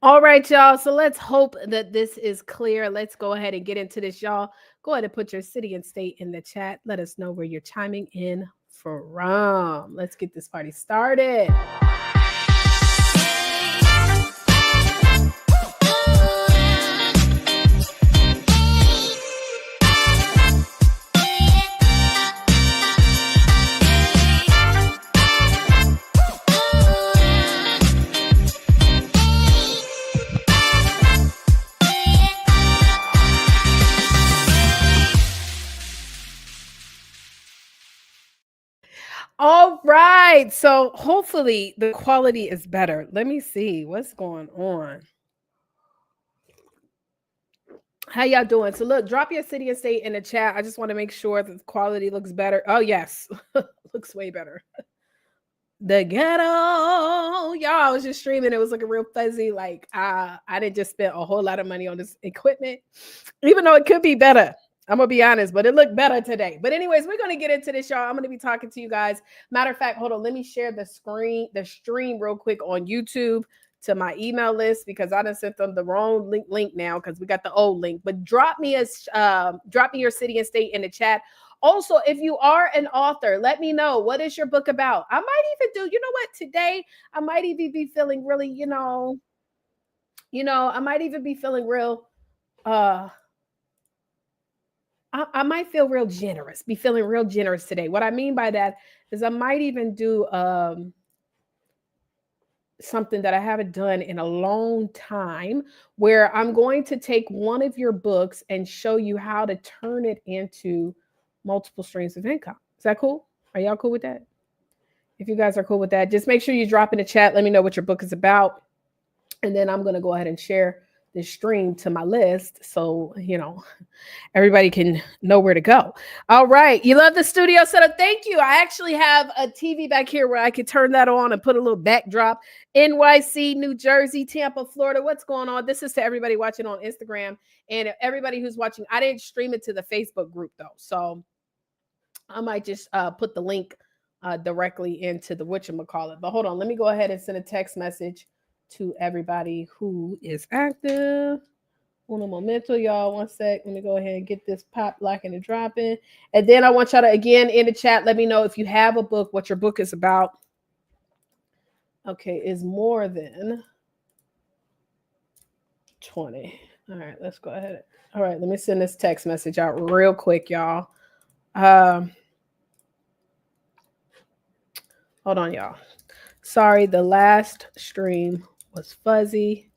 All right, y'all. So let's hope that this is clear. Let's go ahead and get into this, y'all. Go ahead and put your city and state in the chat. Let us know where you're chiming in from. Let's get this party started. All right. So hopefully the quality is better. Let me see what's going on. How y'all doing? So look, drop your city and state in the chat. I just want to make sure that the quality looks better. Oh, yes. Looks way better. The ghetto. Y'all, I was just streaming. It was looking real fuzzy. Like I didn't just spend a whole lot of money on this equipment, even though it could be better. I'm gonna be honest, but it looked better today. But anyways, we're gonna get into this, y'all. I'm gonna be talking to you guys. Matter of fact, hold on. Let me share the stream real quick on YouTube to my email list because I done sent them the wrong link now because we got the old link. But drop me your city and state in the chat. Also, if you are an author, let me know, what is your book about? I might even do, you know what, today I might even be feeling really, I might even be feeling real I might feel real generous, be feeling real generous today. What I mean by that is I might even do something that I haven't done in a long time, where I'm going to take one of your books and show you how to turn it into multiple streams of income. Is that cool? Are y'all cool with that? If you guys are cool with that, just make sure you drop in the chat. Let me know what your book is about. And then I'm going to go ahead and share this stream to my list so everybody can know where to go. All right, you love the studio setup. Thank you. I actually have a TV back here where I could turn that on and put a little backdrop. NYC, New Jersey, Tampa, Florida. What's going on? This is to everybody watching on Instagram and everybody who's watching. I didn't stream it to the Facebook group though, so I might just put the link directly into the whatchamacallit. But hold on, let me go ahead and send a text message to everybody who is active. Uno momento, y'all. 1 sec. Let me go ahead and get this pop, locking, and dropping. And then I want y'all to, again, in the chat, let me know if you have a book, what your book is about. Okay, is more than 20. All right, let's go ahead. All right, let me send this text message out real quick, y'all. Hold on, y'all. Sorry, the last stream was fuzzy.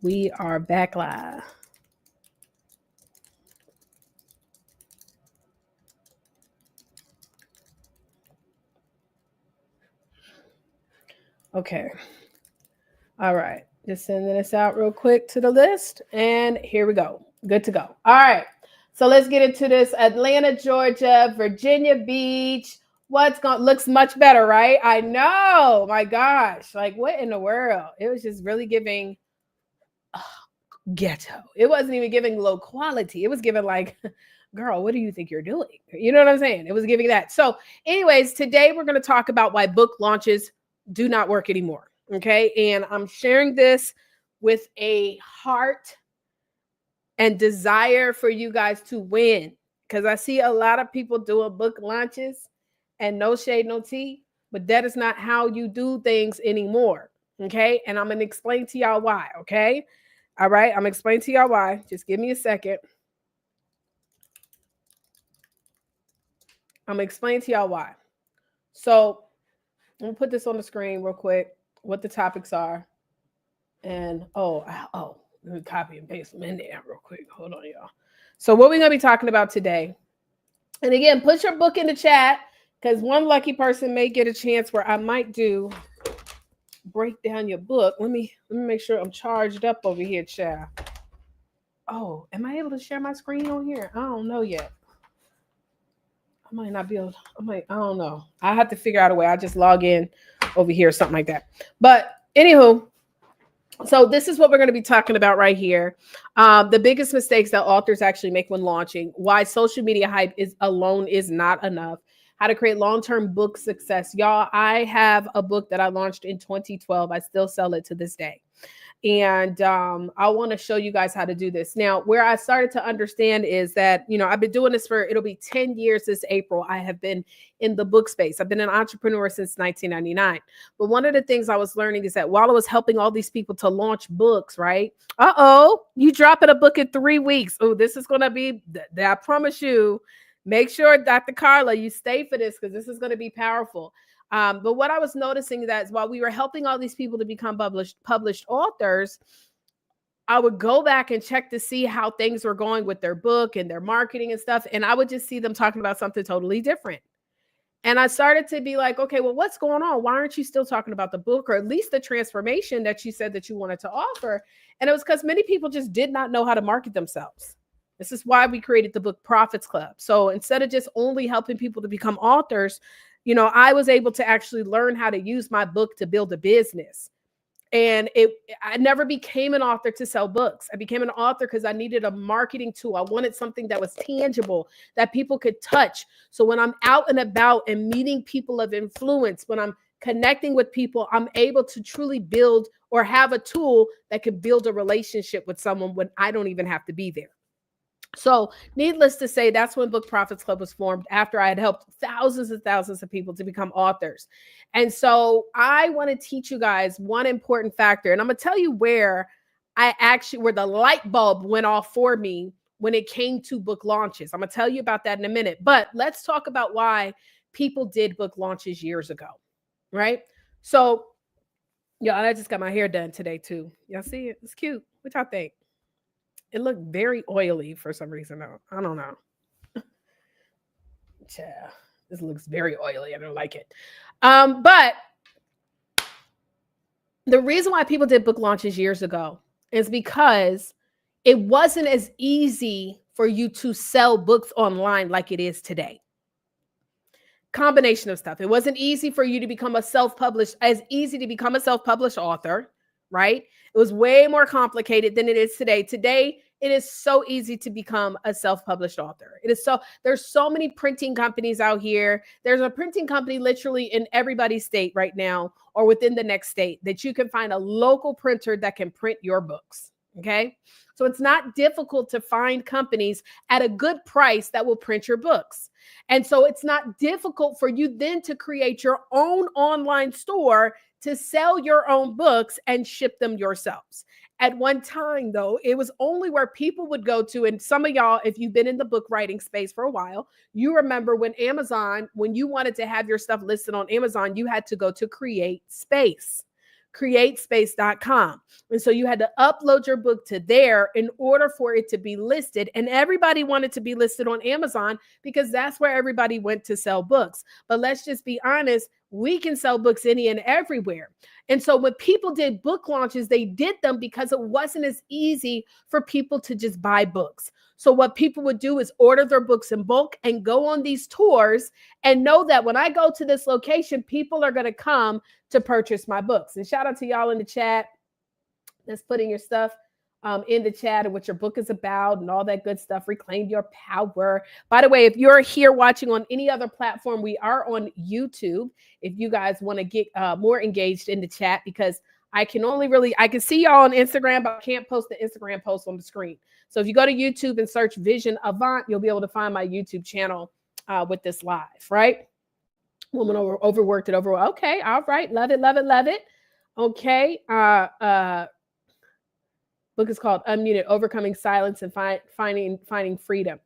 We are back live. Okay. All right. Just sending this out real quick to the list. And here we go. Good to go. All right. So let's get into this. Atlanta, Georgia, Virginia Beach. Looks much better, right? I know. My gosh. Like, what in the world? It was just really giving ghetto. It wasn't even giving low quality. It was giving like, girl, what do you think you're doing? You know what I'm saying? It was giving that. So anyways, today we're going to talk about why book launches do not work anymore. Okay. And I'm sharing this with a heart and desire for you guys to win, because I see a lot of people doing book launches, and no shade, no tea, but that is not how you do things anymore. Okay. And I'm going to explain to y'all why. Okay. All right. I'm going to explain to y'all why. Just give me a second. I'm going to explain to y'all why. So I'm going to put this on the screen real quick, what the topics are. And, let me copy and paste them in there real quick. Hold on, y'all. So what we're going to be talking about today, and again, put your book in the chat, because one lucky person may get a chance where I might break down your book. Let me make sure I'm charged up over here, child. Oh, am I able to share my screen on here? I don't know yet. I might not be able to, I don't know. I have to figure out a way. I'll just log in over here or something like that. But anywho, so this is what we're going to be talking about right here. The biggest mistakes that authors actually make when launching, why social media hype alone is not enough, how to create long-term book success. Y'all, I have a book that I launched in 2012. I still sell it to this day. And I want to show you guys how to do this. Now, where I started to understand is that, I've been doing this for, it'll be 10 years this April. I have been in the book space. I've been an entrepreneur since 1999. But one of the things I was learning is that while I was helping all these people to launch books, right? You dropping a book in 3 weeks. Oh, this is going to be, I promise you, make sure, Dr. Carla, you stay for this because this is going to be powerful. But what I was noticing that is while we were helping all these people to become published authors, I would go back and check to see how things were going with their book and their marketing and stuff. And I would just see them talking about something totally different. And I started to be like, okay, well, what's going on? Why aren't you still talking about the book or at least the transformation that you said that you wanted to offer? And it was because many people just did not know how to market themselves. This is why we created the Book Profits Club. So instead of just only helping people to become authors, I was able to actually learn how to use my book to build a business. And I never became an author to sell books. I became an author because I needed a marketing tool. I wanted something that was tangible, that people could touch. So when I'm out and about and meeting people of influence, when I'm connecting with people, I'm able to truly build or have a tool that could build a relationship with someone when I don't even have to be there. So needless to say, that's when Book Profits Club was formed after I had helped thousands and thousands of people to become authors. And so I want to teach you guys one important factor. And I'm going to tell you where the light bulb went off for me when it came to book launches. I'm going to tell you about that in a minute. But let's talk about why people did book launches years ago, right? So, I just got my hair done today too. Y'all see it? It's cute. What y'all think? It looked very oily for some reason, though. I don't know. Yeah, this looks very oily. I don't like it. But the reason why people did book launches years ago is because it wasn't as easy for you to sell books online like it is today. Combination of stuff. It wasn't easy for you to become a self-published author, right? It was way more complicated than it is today. Today, it is so easy to become a self-published author. There's so many printing companies out here. There's a printing company literally in everybody's state right now or within the next state that you can find a local printer that can print your books. Okay. So it's not difficult to find companies at a good price that will print your books. And so it's not difficult for you then to create your own online store to sell your own books and ship them yourselves. At one time, though, it was only where people would go to, and some of y'all, if you've been in the book writing space for a while, you remember when you wanted to have your stuff listed on Amazon, you had to go to createspace.com. And so you had to upload your book to there in order for it to be listed. And everybody wanted to be listed on Amazon because that's where everybody went to sell books. But let's just be honest, we can sell books any and everywhere. And so when people did book launches, they did them because it wasn't as easy for people to just buy books. So what people would do is order their books in bulk and go on these tours and know that when I go to this location, people are going to come to purchase my books. And shout out to y'all in the chat that's putting your stuff in the chat and what your book is about and all that good stuff. Reclaim your power. By the way, if you're here watching on any other platform, we are on YouTube. If you guys want to get more engaged in the chat, because I can see y'all on Instagram, but I can't post the Instagram post on the screen. So if you go to YouTube and search Vision Avant, you'll be able to find my YouTube channel with this live, right? Woman overworked it over. Okay. All right. Love it. Love it. Love it. Okay. Book is called Unmuted, Overcoming Silence and Finding Freedom.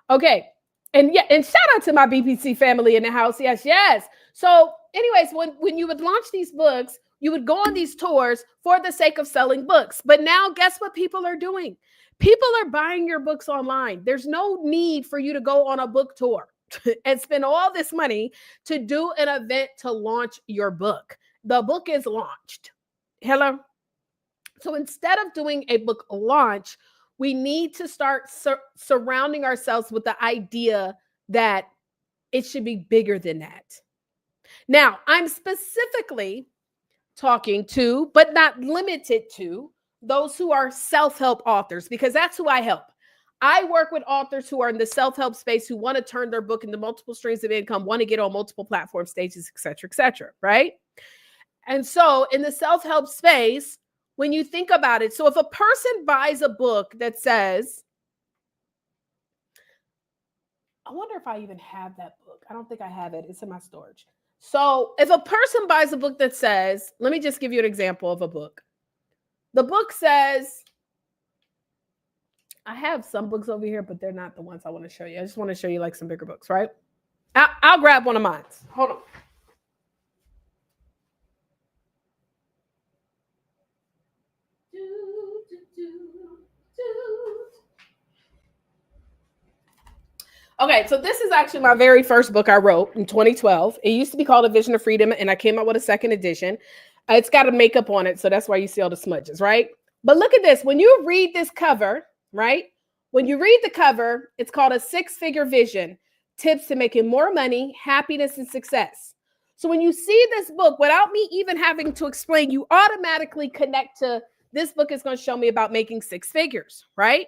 Okay. And shout out to my BPC family in the house. Yes, yes. So anyways, when you would launch these books, you would go on these tours for the sake of selling books. But now guess what people are doing? People are buying your books online. There's no need for you to go on a book tour and spend all this money to do an event to launch your book. The book is launched. Hello? So instead of doing a book launch, we need to start surrounding ourselves with the idea that it should be bigger than that. Now, I'm specifically talking to, but not limited to, those who are self-help authors, because that's who I help. I work with authors who are in the self-help space, who want to turn their book into multiple streams of income, want to get on multiple platform stages, et cetera, right? And so in the self-help space, when you think about it, so if a person buys a book that says, I wonder if I even have that book. I don't think I have it. It's in my storage. So if a person buys a book that says, let me just give you an example of a book. The book says, I have some books over here, but they're not the ones I want to show you. I just want to show you like some bigger books, right? I'll grab one of mine. Hold on. Okay, so this is actually my very first book I wrote in 2012. It used to be called A Vision of Freedom, and I came out with a second edition. It's got a makeup on it, so that's why you see all the smudges, right? But look at this. When you read this cover, right? When you read the cover, it's called A Six-Figure Vision, Tips to Making More Money, Happiness, and Success. So when you see this book, without me even having to explain, you automatically connect to this book is going to show me about making six figures, right?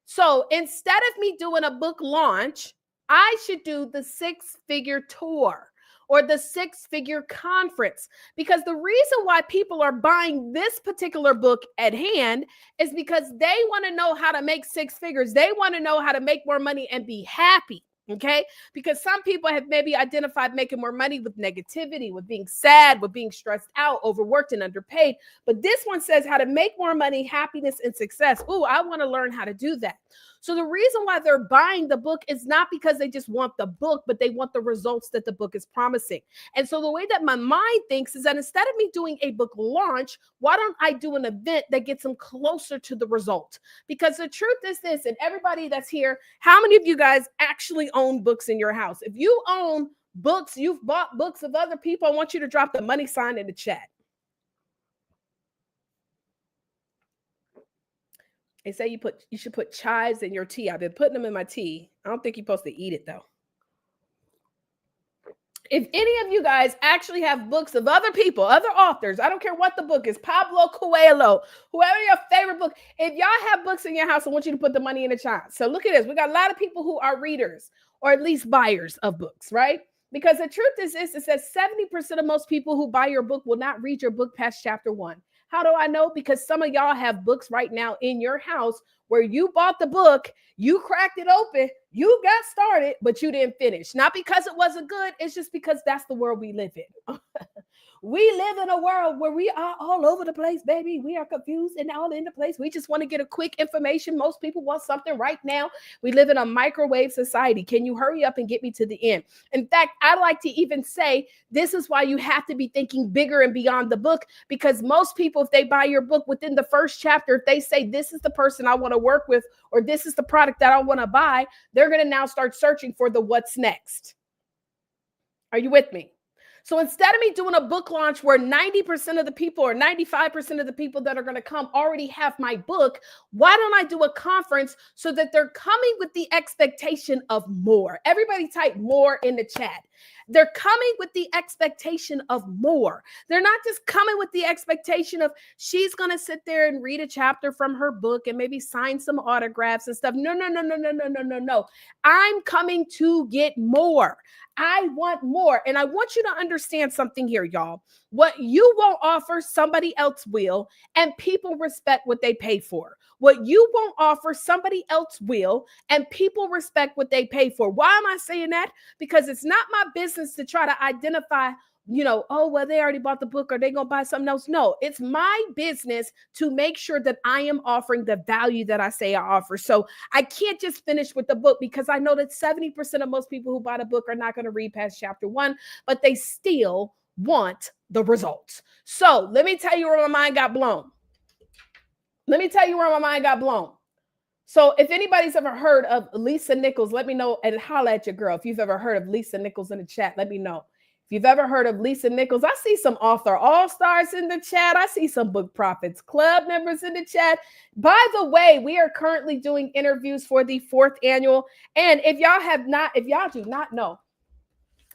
So instead of me doing a book launch, I should do the six-figure tour or the six-figure conference, because the reason why people are buying this particular book at hand is because they want to know how to make six figures. They want to know how to make more money and be happy. Okay, because some people have maybe identified making more money with negativity, with being sad, with being stressed out, overworked, and underpaid. But this one says how to make more money, happiness, and success. Ooh, I want to learn how to do that. So the reason why they're buying the book is not because they just want the book, but they want the results that the book is promising. And so the way that my mind thinks is that instead of me doing a book launch, why don't I do an event that gets them closer to the result? Because the truth is this, and everybody that's here, how many of you guys actually own books in your house? If you own books, you've bought books of other people, I want you to drop the money sign in the chat. They say you should put chives in your tea. I've been putting them in my tea. I don't think you're supposed to eat it though. If any of you guys actually have books of other people, other authors, I don't care what the book is, Pablo Coelho, whoever your favorite book, if y'all have books in your house, I want you to put the money in the chat. So look at this. We got a lot of people who are readers or at least buyers of books, right? Because the truth is this, it says 70% of most people who buy your book will not read your book past chapter 1. How do I know? Because some of y'all have books right now in your house where you bought the book, you cracked it open, you got started, but you didn't finish. Not because it wasn't good, it's just because that's the world we live in. We live in a world where we are all over the place, baby. We are confused and all in the place. We just want to get a quick information. Most people want something right now. We live in a microwave society. Can you hurry up and get me to the end? In fact, I like to even say this is why you have to be thinking bigger and beyond the book, because most people, if they buy your book within the first chapter, if they say this is the person I want to work with or this is the product that I want to buy, they're going to now start searching for the what's next. Are you with me? So instead of me doing a book launch where 90% of the people or 95% of the people that are going to come already have my book, why don't I do a conference so that they're coming with the expectation of more? Everybody type more in the chat. They're coming with the expectation of more. They're not just coming with the expectation of she's going to sit there and read a chapter from her book and maybe sign some autographs and stuff. No. I'm coming to get more. I want more. And I want you to understand something here, y'all. What you won't offer, somebody else will, and people respect what they pay for. What you won't offer, somebody else will, and people respect what they pay for. Why am I saying that? Because it's not my business to try to identify, oh, well, they already bought the book or they going to buy something else. No, it's my business to make sure that I am offering the value that I say I offer. So I can't just finish with the book, because I know that 70% of most people who buy the book are not going to read past chapter 1, but they still want the results. So let me tell you where my mind got blown. So if anybody's ever heard of Lisa Nichols, let me know and holla at your girl. If you've ever heard of Lisa Nichols in the chat, let me know. If you've ever heard of Lisa Nichols, I see some author all-stars in the chat. I see some Book Profits Club members in the chat. By the way, we are currently doing interviews for the 4th annual. And if y'all do not know,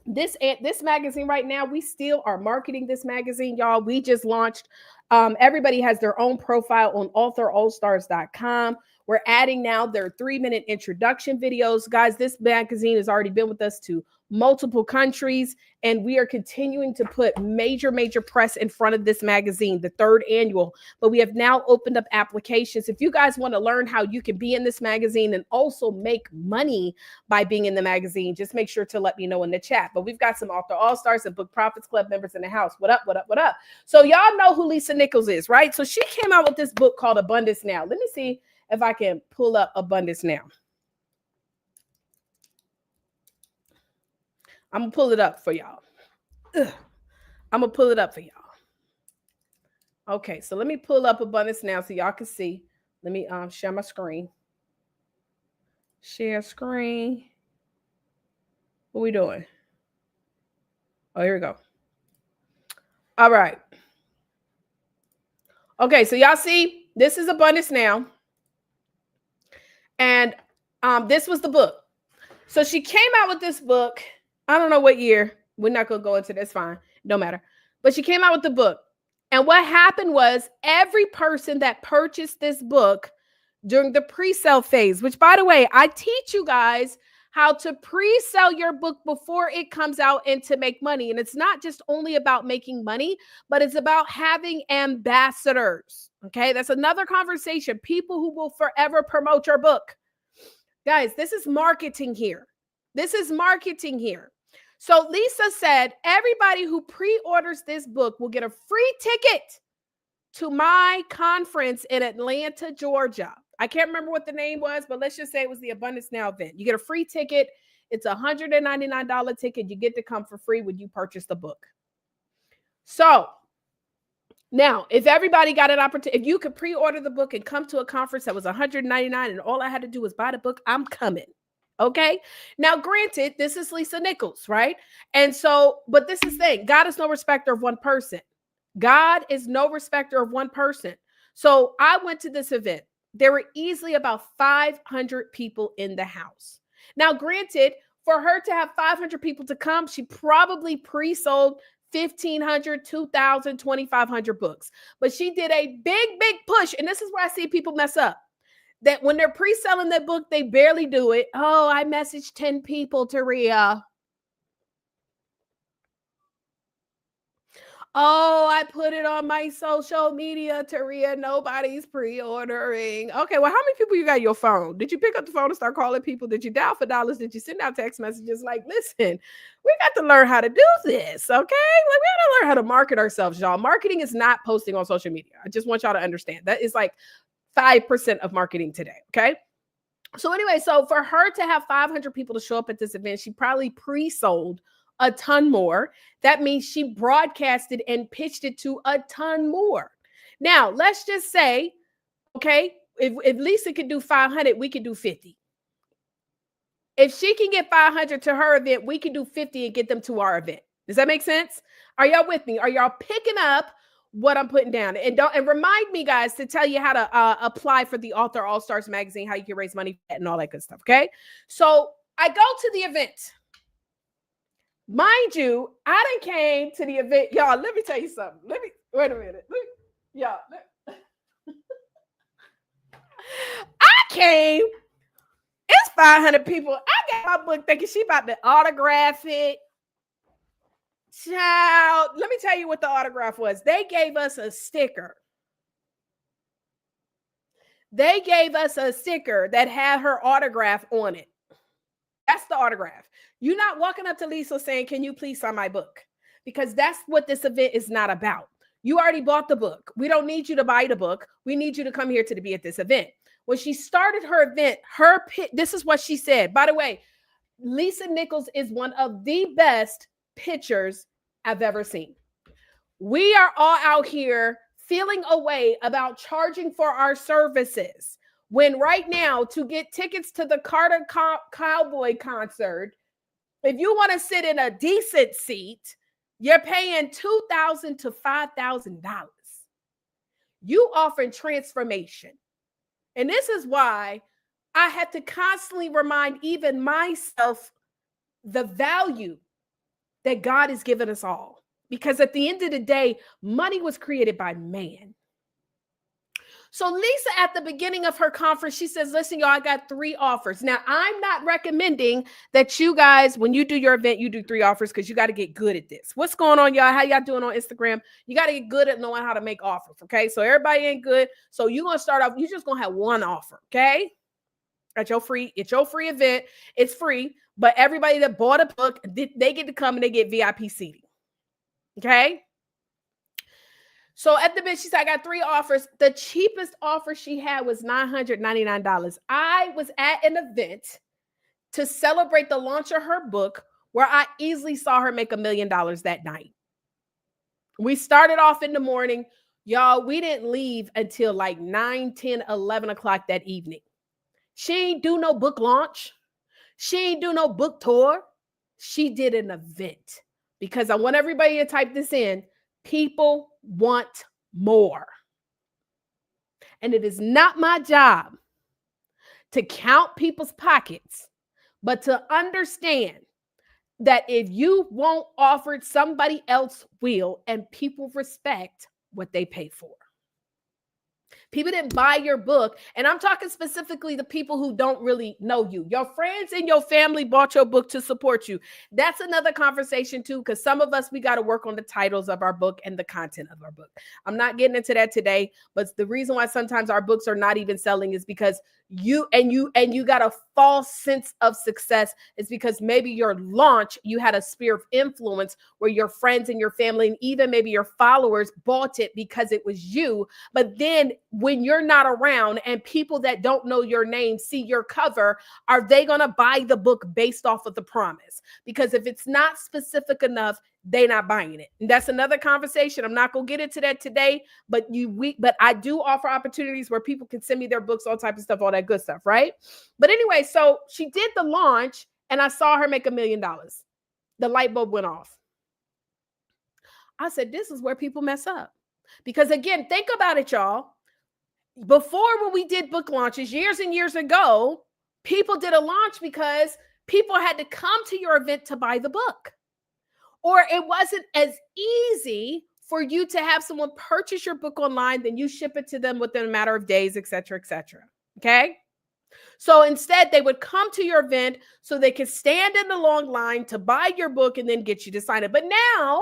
This magazine right now, we still are marketing this magazine, y'all. We just launched. Everybody has their own profile on authorallstars.com. We're adding now their 3-minute introduction videos. Guys, this magazine has already been with us to multiple countries, and we are continuing to put major press in front of this magazine, the 3rd annual. But we have now opened up applications. If you guys want to learn how you can be in this magazine and also make money by being in the magazine, just make sure to let me know in the chat. But we've got some Author All Stars and Book Profits Club members in the house. What up, what up, what up? So y'all know who Lisa Nichols is, right? So she came out with this book called Abundance Now. Let me see if I can pull up Abundance Now. I'm going to pull it up for y'all. I'm going to pull it up for y'all. Okay, so let me pull up Abundance Now so y'all can see. Let me share my screen. Share screen. What are we doing? Oh, here we go. All right. Okay, so y'all see, this is Abundance Now. And this was the book. So she came out with this book. I don't know what year. We're not going to go into this. Fine. No matter. But she came out with the book. And what happened was every person that purchased this book during the pre-sale phase, which, by the way, I teach you guys how to pre-sell your book before it comes out and to make money. And it's not just only about making money, but it's about having ambassadors. Okay, that's another conversation. People who will forever promote your book. Guys, this is marketing here. This is marketing here. So Lisa said, everybody who pre-orders this book will get a free ticket to my conference in Atlanta, Georgia. I can't remember what the name was, but let's just say it was the Abundance Now event. You get a free ticket. It's a $199 ticket. You get to come for free when you purchase the book. So now, if everybody got an opportunity, if you could pre-order the book and come to a conference that was $199 and all I had to do was buy the book, I'm coming. Okay. Now, granted, this is Lisa Nichols, right? And so, but this is the thing. God is no respecter of one person. God is no respecter of one person. So I went to this event. There were easily about 500 people in the house. Now, granted, for her to have 500 people to come, she probably pre-sold 1,500, 2,000, 2,500 books. But she did a big push. And this is where I see people mess up. That when they're pre-selling that book, they barely do it. Oh, I messaged 10 people, Taria. Oh, I put it on my social media, Taria. Nobody's pre-ordering. Okay, well, how many people you got on your phone? Did you pick up the phone and start calling people? Did you dial for dollars? Did you send out text messages like, listen, we got to learn how to do this, okay? Like, we got to learn how to market ourselves, y'all. Marketing is not posting on social media. I just want y'all to understand. That is like 5% of marketing today, okay? So anyway, so for her to have 500 people to show up at this event, she probably pre-sold a ton more. That means she broadcasted and pitched it to a ton more. Now, let's just say, okay, if Lisa could do 500, we could do 50. If she can get 500 to her event, we can do 50 and get them to our event. Does that make sense? Are y'all with me? Are y'all picking up what I'm putting down? And remind me, guys, to tell you how to apply for the Author All Stars magazine, how you can raise money and all that good stuff. Okay. So I go to the event. Mind you, I done came to the event. Y'all, let me tell you something. Wait a minute. Y'all. I came. It's 500 people. I got my book thinking she about to autograph it. Child, let me tell you what the autograph was. They gave us a sticker. They gave us a sticker that had her autograph on it. That's the autograph. You're not walking up to Lisa saying, can you please sign my book? Because that's what this event is not about. You already bought the book. We don't need you to buy the book. We need you to come here to be at this event. When she started her event, this is what she said. By the way, Lisa Nichols is one of the best pitchers I've ever seen. We are all out here feeling a way about charging for our services. When right now, to get tickets to the Carter Cowboy concert, if you want to sit in a decent seat, you're paying $2,000 to $5,000. You offering transformation. And this is why I had to constantly remind even myself the value that God has given us all. Because at the end of the day, money was created by man. So Lisa, at the beginning of her conference, she says, listen, y'all, I got 3 offers. Now, I'm not recommending that you guys, when you do your event, you do 3 offers because you got to get good at this. What's going on, y'all? How y'all doing on Instagram? You got to get good at knowing how to make offers, okay? So everybody ain't good. So you're going to start off, you're just going to have one offer, okay? It's your free event. It's free, but everybody that bought a book, they get to come and they get VIP seating, okay? So at the bit, she said, I got 3 offers. The cheapest offer she had was $999. I was at an event to celebrate the launch of her book where I easily saw her make $1 million that night. We started off in the morning. Y'all, we didn't leave until like 9, 10, 11 o'clock that evening. She ain't do no book launch. She ain't do no book tour. She did an event because I want everybody to type this in. People want more. And it is not my job to count people's pockets, but to understand that if you won't offer it, somebody else will, and people respect what they pay for. People didn't buy your book. And I'm talking specifically the people who don't really know you. Your friends and your family bought your book to support you. That's another conversation too, because some of us, we got to work on the titles of our book and the content of our book. I'm not getting into that today, but the reason why sometimes our books are not even selling is because you got a false sense of success. Is because maybe your launch, you had a sphere of influence where your friends and your family and even maybe your followers bought it because it was you. But then when you're not around and people that don't know your name see your cover, are they going to buy the book based off of the promise? Because if it's not specific enough, they're not buying it. And that's another conversation. I'm not going to get into that today, but I do offer opportunities where people can send me their books, all type of stuff, all that good stuff, right? But anyway, so she did the launch and I saw her make $1 million. The light bulb went off. I said, this is where people mess up. Because again, think about it, y'all. Before, when we did book launches years and years ago, people did a launch because people had to come to your event to buy the book. Or it wasn't as easy for you to have someone purchase your book online, then you ship it to them within a matter of days, et cetera, et cetera. Okay? So instead, they would come to your event so they could stand in the long line to buy your book and then get you to sign it. But now,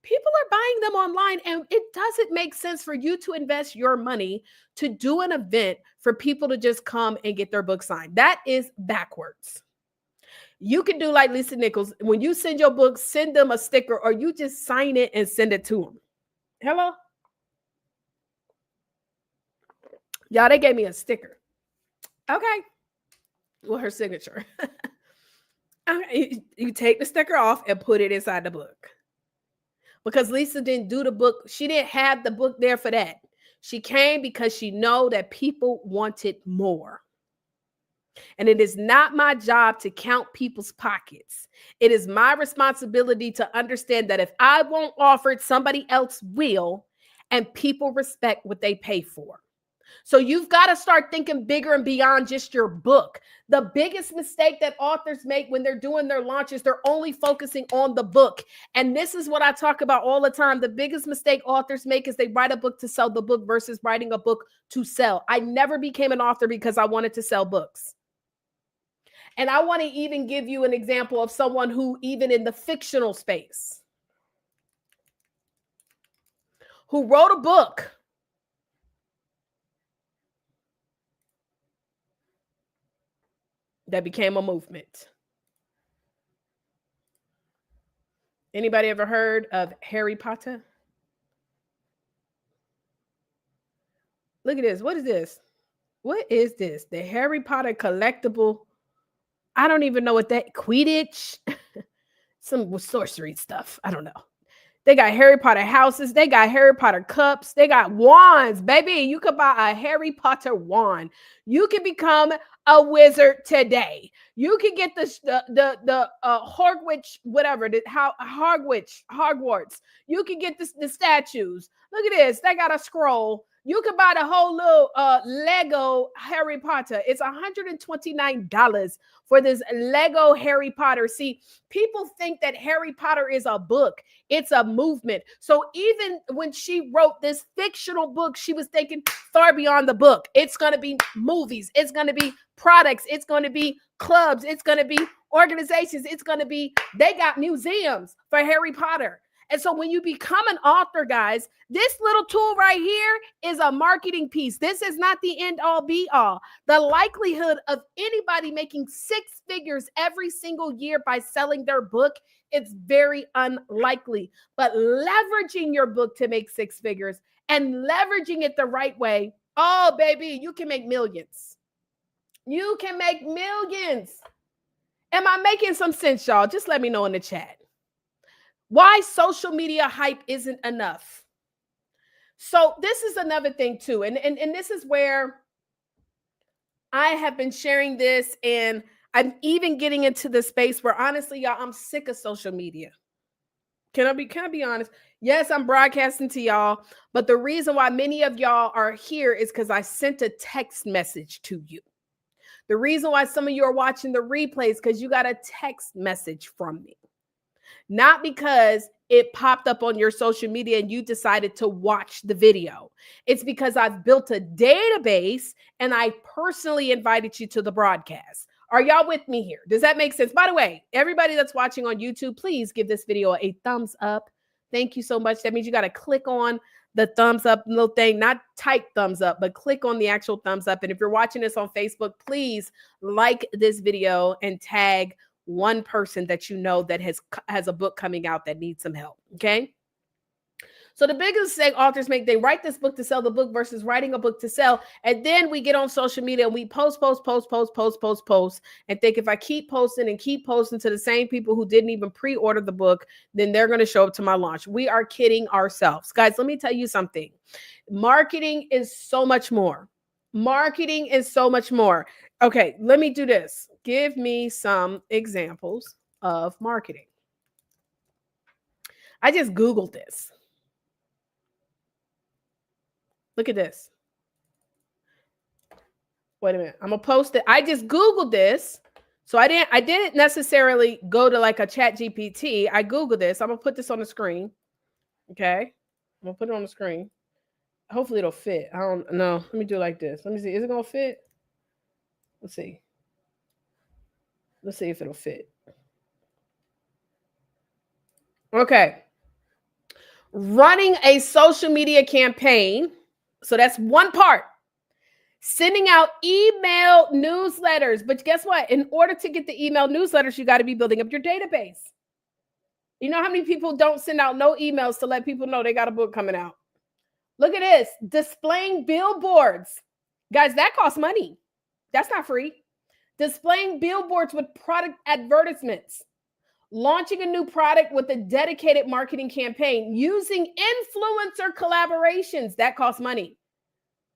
people are buying them online, and it doesn't make sense for you to invest your money to do an event for people to just come and get their book signed. That is backwards. You can do like Lisa Nichols. When you send your book, send them a sticker or you just sign it and send it to them. Hello? Y'all, they gave me a sticker. Okay. Well, her signature. Okay. You take the sticker off and put it inside the book. Because Lisa didn't do the book. She didn't have the book there for that. She came because she know that people wanted more. And it is not my job to count people's pockets. It is my responsibility to understand that if I won't offer it, somebody else will, and people respect what they pay for. So you've got to start thinking bigger and beyond just your book. The biggest mistake that authors make when they're doing their launches, they're only focusing on the book. And this is what I talk about all the time. The biggest mistake authors make is they write a book to sell the book versus writing a book to sell. I never became an author because I wanted to sell books. And I want to even give you an example of someone who, even in the fictional space, who wrote a book that became a movement. Anybody ever heard of Harry Potter? Look at this. What is this? What is this? The Harry Potter collectible. I don't even know what that Quidditch, some sorcery stuff. I don't know. They got Harry Potter houses. They got Harry Potter cups. They got wands, baby. You could buy a Harry Potter wand. You can become a wizard today. You can get the Hogwarts, whatever, Hogwarts. You can get the statues. Look at this. They got a scroll. You could buy the whole little Lego Harry Potter. It's $129 for this Lego Harry Potter. See, people think that Harry Potter is a book. It's a movement. So even when she wrote this fictional book, she was thinking far beyond the book. It's going to be movies. It's going to be products. It's going to be clubs. It's going to be organizations. It's going to be, they got museums for Harry Potter. And so when you become an author, guys, this little tool right here is a marketing piece. This is not the end all be all. The likelihood of anybody making six figures every single year by selling their book, it's very unlikely. But leveraging your book to make six figures and leveraging it the right way, oh, baby, you can make millions. You can make millions. Am I making some sense, y'all? Just let me know in the chat. Why social media hype isn't enough. So this is another thing too. And this is where I have been sharing this, and I'm even getting into the space where honestly, y'all, I'm sick of social media. Can I be honest? Yes, I'm broadcasting to y'all, but the reason why many of y'all are here is because I sent a text message to you. The reason why some of you are watching the replays because you got a text message from me. Not because it popped up on your social media and you decided to watch the video. It's because I've built a database and I personally invited you to the broadcast. Are y'all with me here? Does that make sense? By the way, everybody that's watching on YouTube, please give this video a thumbs up. Thank you so much. That means you got to click on the thumbs up little thing, not type thumbs up, but click on the actual thumbs up. And if you're watching this on Facebook, please like this video and tag one person that you know that has a book coming out that needs some help. Okay. So the biggest mistake authors make, they write this book to sell the book versus writing a book to sell. And then we get on social media and we post, and think if I keep posting and keep posting to the same people who didn't even pre-order the book, then they're going to show up to my launch. We are kidding ourselves. Guys, let me tell you something. Marketing is so much more. Marketing is so much more. Okay, let me do this. Give me some examples of marketing. I just Googled this. Look at this. Wait a minute. I'm gonna post it. I just Googled this. So I didn't necessarily go to like a chat GPT. I Googled this. I'm gonna put this on the screen. Okay. I'm gonna put it on the screen. Hopefully it'll fit. I don't know. Let me do it like this. Let me see. Is it gonna fit? Let's see. Let's see if it'll fit. Okay. Running a social media campaign. So that's one part. Sending out email newsletters. But guess what? In order to get the email newsletters, you got to be building up your database. You know how many people don't send out no emails to let people know they got a book coming out? Look at this. Displaying billboards. Guys, that costs money. That's not free. Displaying billboards with product advertisements. Launching a new product with a dedicated marketing campaign. Using influencer collaborations. That costs money.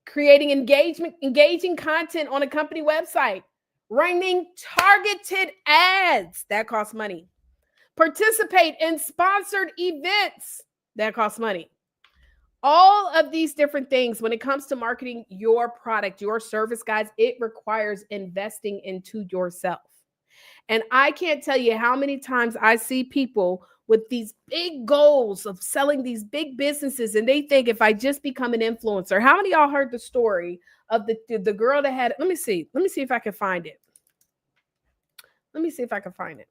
Creating engaging content on a company website. Running targeted ads. That costs money. Participate in sponsored events. That costs money. All of these different things, when it comes to marketing your product, your service, guys, it requires investing into yourself. And I can't tell you how many times I see people with these big goals of selling these big businesses, and they think if I just become an influencer. How many of y'all heard the story of the girl that had, let me see if I can find it. Let me see if I can find it.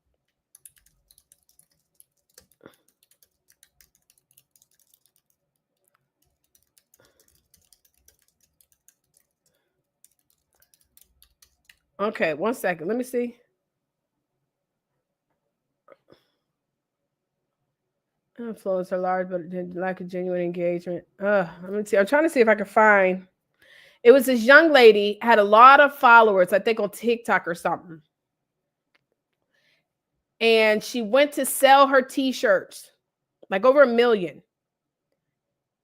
Okay, one second. Let me see. Influence are large, but lack of genuine engagement. Let me see. I'm trying to see if I can find. It was this young lady, had a lot of followers, I think on TikTok or something. And she went to sell her t-shirts, like over 1 million.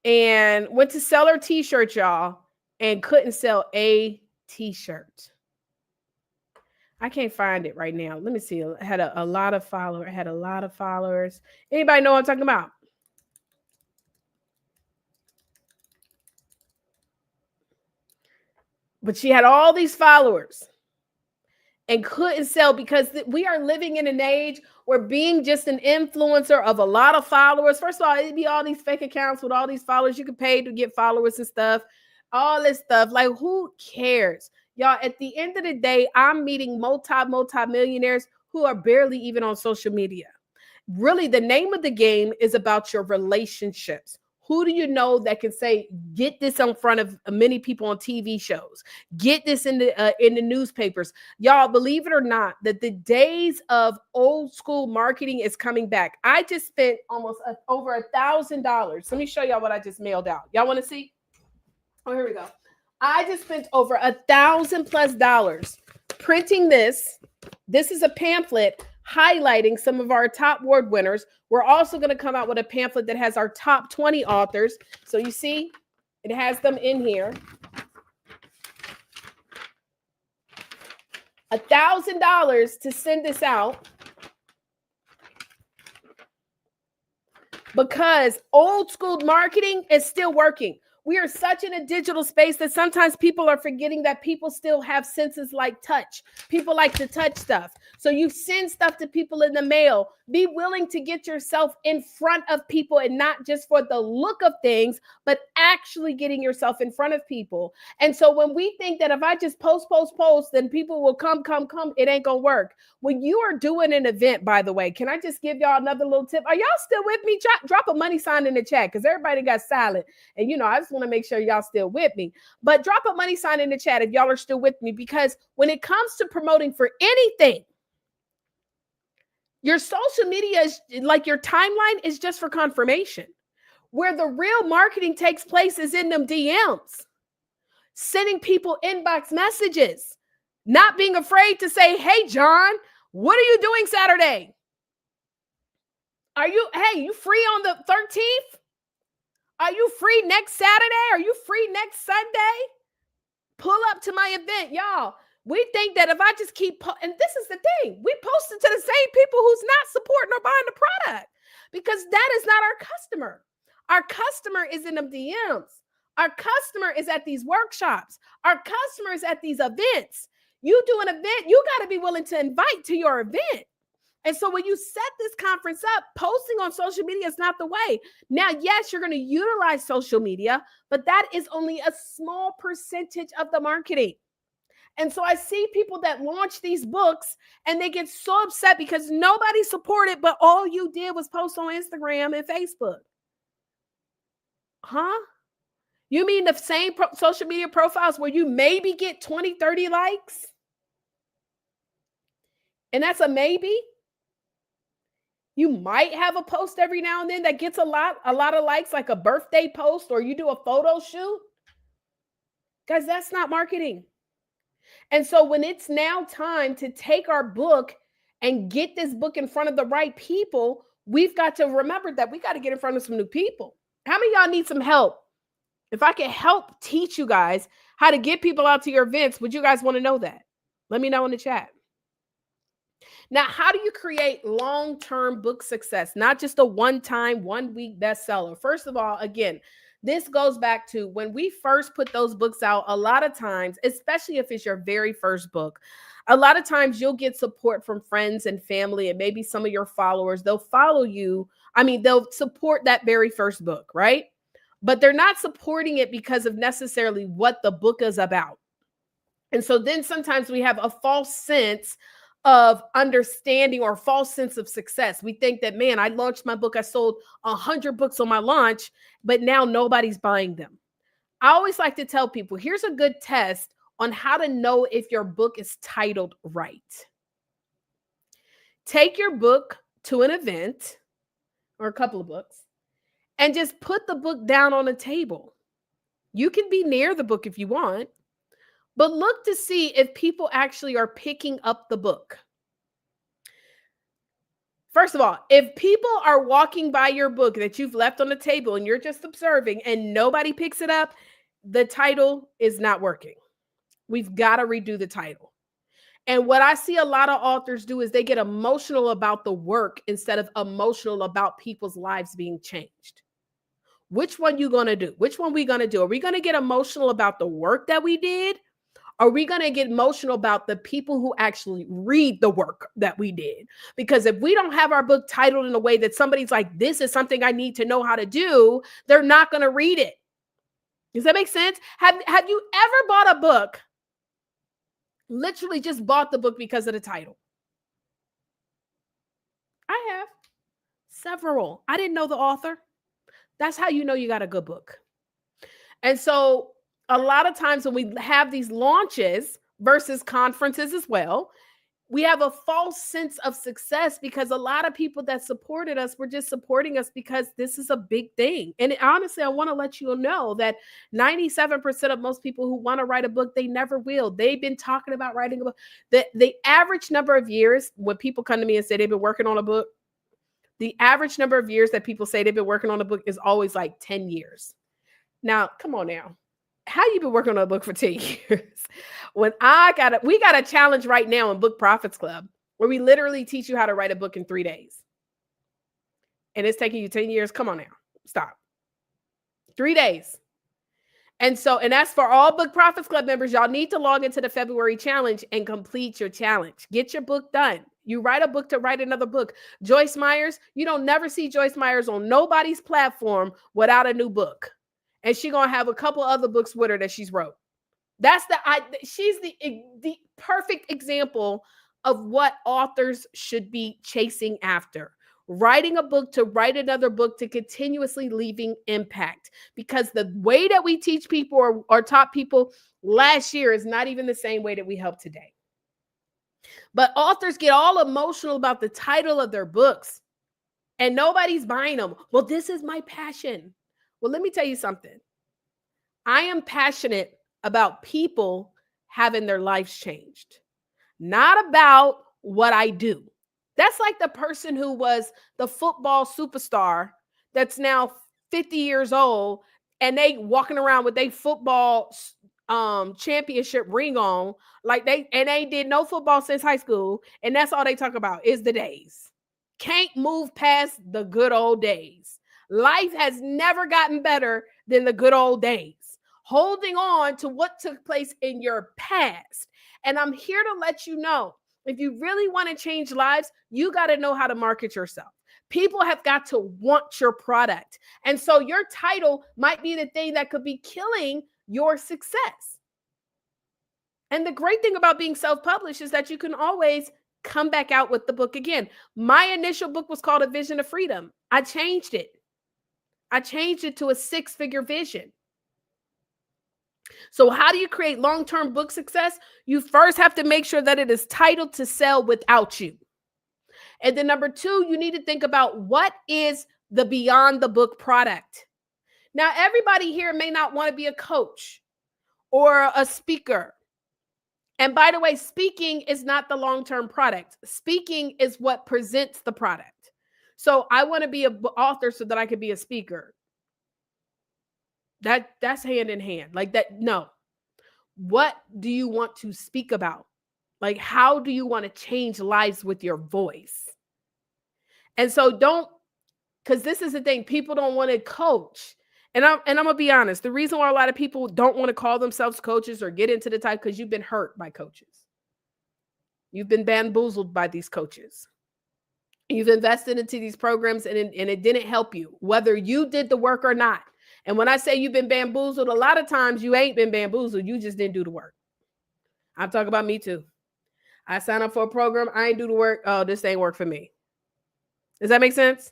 And went to sell her t-shirts, y'all, and couldn't sell a t-shirt. I can't find it right now. Let me see. I had a lot of followers. Anybody know what I'm talking about? but she had all these followers and couldn't sell because we are living in an age where being just an influencer of a lot of followers, first of all, it'd be all these fake accounts with all these followers. You could pay to get followers and stuff, all this stuff. Like, who cares? Y'all, at the end of the day, I'm meeting multi-millionaires who are barely even on social media. Really, the name of the game is about your relationships. Who do you know that can say, get this in front of many people on TV shows, get this in the newspapers? Y'all, believe it or not, that the days of old school marketing is coming back. I just spent almost over $1,000. Let me show y'all what I just mailed out. Y'all want to see? Oh, here we go. I just spent over $1,000+ printing this. This is a pamphlet highlighting some of our top award winners. We're also going to come out with a pamphlet that has our top 20 authors. So you see, it has them in here. $1,000 to send this out because old school marketing is still working. We are such in a digital space that sometimes people are forgetting that people still have senses like touch. People like to touch stuff. So you send stuff to people in the mail. Be willing to get yourself in front of people, and not just for the look of things, but actually getting yourself in front of people. And so when we think that if I just post, then people will come, it ain't gonna work. When you are doing an event, by the way, can I just give y'all another little tip? Are y'all still with me? Drop a money sign in the chat, because everybody got silent. And I just want to make sure y'all still with me. But drop a money sign in the chat if y'all are still with me, because when it comes to promoting for anything, your social media is like your timeline is just for confirmation. Where the real marketing takes place is in them DMs, sending people inbox messages, not being afraid to say, hey, John, what are you doing Saturday? You free on the 13th? Are you free next Saturday? Are you free next Sunday? Pull up to my event, y'all. We think that if I just keep, and this is the thing, we post it to the same people who's not supporting or buying the product, because that is not our customer. Our customer is in them DMs. Our customer is at these workshops. Our customer is at these events. You do an event, you got to be willing to invite to your event. And so when you set this conference up, posting on social media is not the way. Now, yes, you're going to utilize social media, but that is only a small percentage of the marketing. And so I see people that launch these books and they get so upset because nobody supported, but all you did was post on Instagram and Facebook. Huh? You mean the same social media profiles where you maybe get 20, 30 likes? And that's a maybe? You might have a post every now and then that gets a lot of likes, like a birthday post, or you do a photo shoot. Guys, that's not marketing. And so when it's now time to take our book and get this book in front of the right people, we've got to remember that we got to get in front of some new people. How many of y'all need some help? If I can help teach you guys how to get people out to your events, would you guys want to know that? Let me know in the chat. Now, how do you create long-term book success? Not just a one-time, one-week bestseller. First of all, again, this goes back to when we first put those books out. A lot of times, especially if it's your very first book, a lot of times you'll get support from friends and family and maybe some of your followers. They'll follow you. They'll support that very first book, right? But they're not supporting it because of necessarily what the book is about. And so then sometimes we have a false sense of understanding or false sense of success. We think that, man, I launched my book, I sold 100 books on my launch, but now nobody's buying them. I always like to tell people, here's a good test on how to know if your book is titled right. Take your book to an event or a couple of books and just put the book down on a table. You can be near the book if you want, but look to see if people actually are picking up the book. First of all, if people are walking by your book that you've left on the table and you're just observing and nobody picks it up, the title is not working. We've got to redo the title. And what I see a lot of authors do is they get emotional about the work instead of emotional about people's lives being changed. Which one you going to do? Which one we going to do? Are we going to get emotional about the work that we did? Are we going to get emotional about the people who actually read the work that we did? Because if we don't have our book titled in a way that somebody's like, this is something I need to know how to do, they're not going to read it. Does that make sense? Have you ever bought a book, literally just bought the book because of the title? I have several. I didn't know the author. That's how you know you got a good book. And so a lot of times when we have these launches versus conferences as well, we have a false sense of success because a lot of people that supported us were just supporting us because this is a big thing. And honestly, I want to let you know that 97% of most people who want to write a book, they never will. They've been talking about writing a book. The average number of years when people come to me and say they've been working on a book, the average number of years that people say they've been working on a book is always like 10 years. Now, come on now. How you been working on a book for 10 years? We got a challenge right now in Book Profits Club where we literally teach you how to write a book in 3 days. And it's taking you 10 years. Come on now. Stop. 3 days. And that's for all Book Profits Club members. Y'all need to log into the February challenge and complete your challenge. Get your book done. You write a book to write another book. Joyce Myers, you don't never see Joyce Myers on nobody's platform without a new book. And she's going to have a couple other books with her that she's wrote. She's the perfect example of what authors should be chasing after. Writing a book to write another book to continuously leaving impact. Because the way that we teach people or taught people last year is not even the same way that we help today. But authors get all emotional about the title of their books and nobody's buying them. Well, this is my passion. Well, let me tell you something. I am passionate about people having their lives changed, not about what I do. That's like the person who was the football superstar that's now 50 years old and they walking around with their football championship ring on, like they did no football since high school, and that's all they talk about is the days. Can't move past the good old days. Life has never gotten better than the good old days. Holding on to what took place in your past. And I'm here to let you know, if you really want to change lives, you got to know how to market yourself. People have got to want your product. And so your title might be the thing that could be killing your success. And the great thing about being self-published is that you can always come back out with the book again. My initial book was called A Vision of Freedom. I changed it. I changed it to a 6-figure vision. So how do you create long-term book success? You first have to make sure that it is titled to sell without you. And then number 2, you need to think about what is the beyond the book product. Now, everybody here may not want to be a coach or a speaker. And by the way, speaking is not the long-term product. Speaking is what presents the product. So I want to be an author so that I could be a speaker. That's hand in hand. Like that, no. What do you want to speak about? Like, how do you want to change lives with your voice? And so because this is the thing, people don't want to coach. And I'm gonna be honest, the reason why a lot of people don't want to call themselves coaches or get into the type, because you've been hurt by coaches. You've been bamboozled by these coaches. You've invested into these programs and it didn't help you, whether you did the work or not. And when I say you've been bamboozled, a lot of times you ain't been bamboozled. You just didn't do the work. I'm talking about me too. I signed up for a program. I ain't do the work. Oh, this ain't work for me. Does that make sense?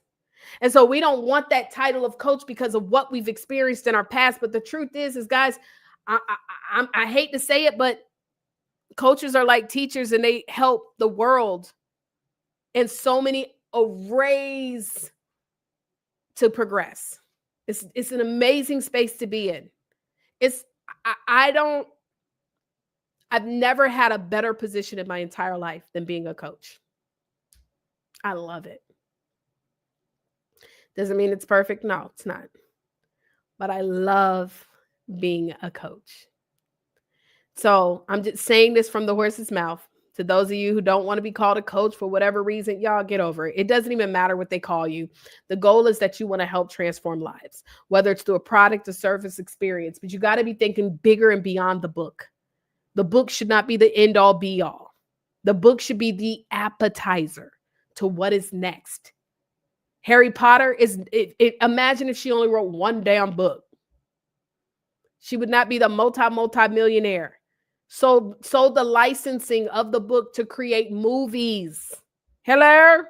And so we don't want that title of coach because of what we've experienced in our past. But the truth is guys, I hate to say it, but coaches are like teachers and they help the world in so many arrays to progress. It's an amazing space to be in. I've never had a better position in my entire life than being a coach. I love it. Doesn't mean it's perfect. No, it's not. But I love being a coach. So I'm just saying this from the horse's mouth. To those of you who don't want to be called a coach for whatever reason, y'all get over it. It doesn't even matter what they call you. The goal is that you want to help transform lives, whether it's through a product or service experience, but you got to be thinking bigger and beyond the book. The book should not be the end all be all. The book should be the appetizer to what is next. Harry Potter imagine if she only wrote one damn book. She would not be the multi-millionaire. So the licensing of the book to create movies. Hello?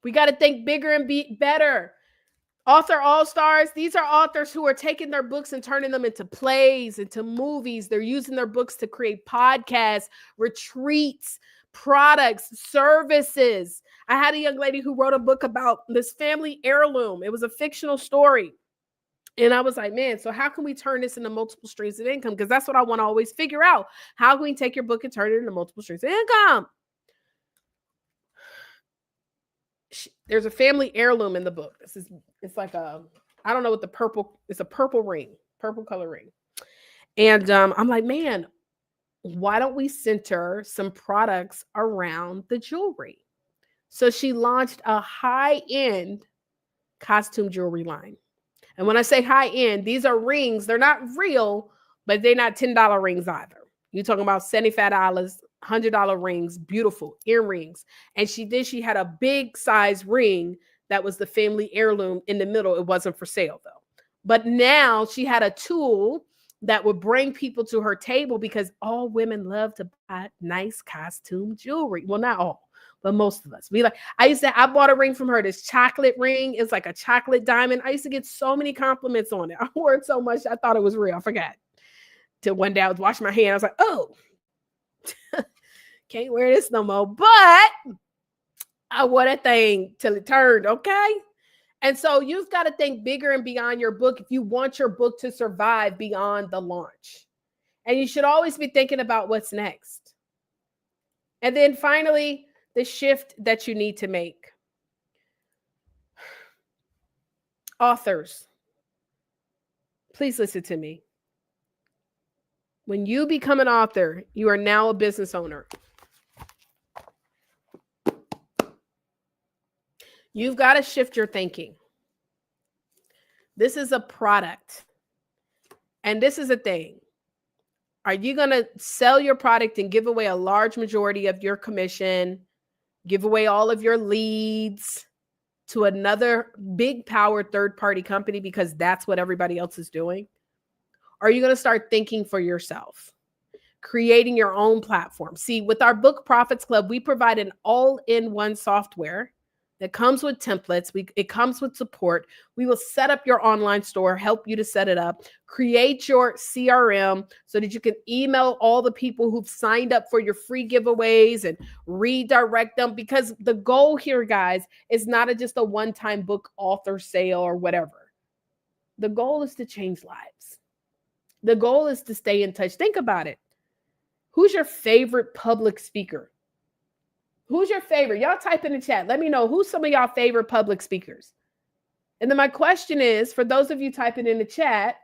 We got to think bigger and be better. Author All-Stars, these are authors who are taking their books and turning them into plays, into movies. They're using their books to create podcasts, retreats, products, services. I had a young lady who wrote a book about this family heirloom. It was a fictional story. And I was like, man, so how can we turn this into multiple streams of income? Because that's what I want to always figure out. How can we take your book and turn it into multiple streams of income? There's a family heirloom in the book. It's like I don't know what it's a purple color ring. And I'm like, man, why don't we center some products around the jewelry? So she launched a high-end costume jewelry line. And when I say high-end, these are rings. They're not real, but they're not $10 rings either. You're talking about $75, $100 rings, beautiful earrings. And she had a big size ring that was the family heirloom in the middle. It wasn't for sale though. But now she had a tool that would bring people to her table because all women love to buy nice costume jewelry. Well, not all, but most of us. I bought a ring from her, this chocolate ring. It's like a chocolate diamond. I used to get so many compliments on it. I wore it so much, I thought it was real. I forgot. Till one day I was washing my hand. I was like, oh, can't wear this no more. But I wore that thing till it turned, okay? And so you've got to think bigger and beyond your book if you want your book to survive beyond the launch. And you should always be thinking about what's next. And then finally, the shift that you need to make. Authors, please listen to me. When you become an author, you are now a business owner. You've got to shift your thinking. This is a product. And this is a thing. Are you going to sell your product and give away a large majority of your commission, give away all of your leads to another big power third-party company because that's what everybody else is doing? Or are you going to start thinking for yourself, creating your own platform? See, with our Book Profits Club, we provide an all-in-one software that comes with templates. It comes with support. We will set up your online store, help you to set it up, create your CRM so that you can email all the people who've signed up for your free giveaways and redirect them. Because the goal here, guys, is not just a one-time book author sale or whatever. The goal is to change lives. The goal is to stay in touch. Think about it. Who's your favorite public speaker? Who's your favorite? Y'all type in the chat. Let me know who's some of y'all favorite public speakers. And then my question is, for those of you typing in the chat,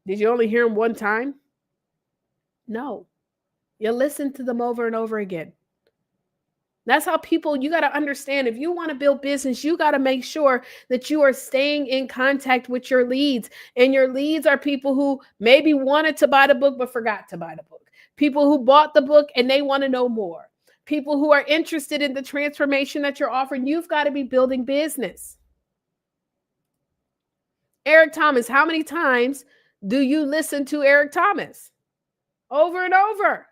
did you only hear them one time? No. You listen to them over and over again. That's how you got to understand, if you want to build business, you got to make sure that you are staying in contact with your leads. And your leads are people who maybe wanted to buy the book but forgot to buy the book. People who bought the book and they want to know more. People who are interested in the transformation that you're offering. You've got to be building business. Eric Thomas, how many times do you listen to Eric Thomas? Over and over.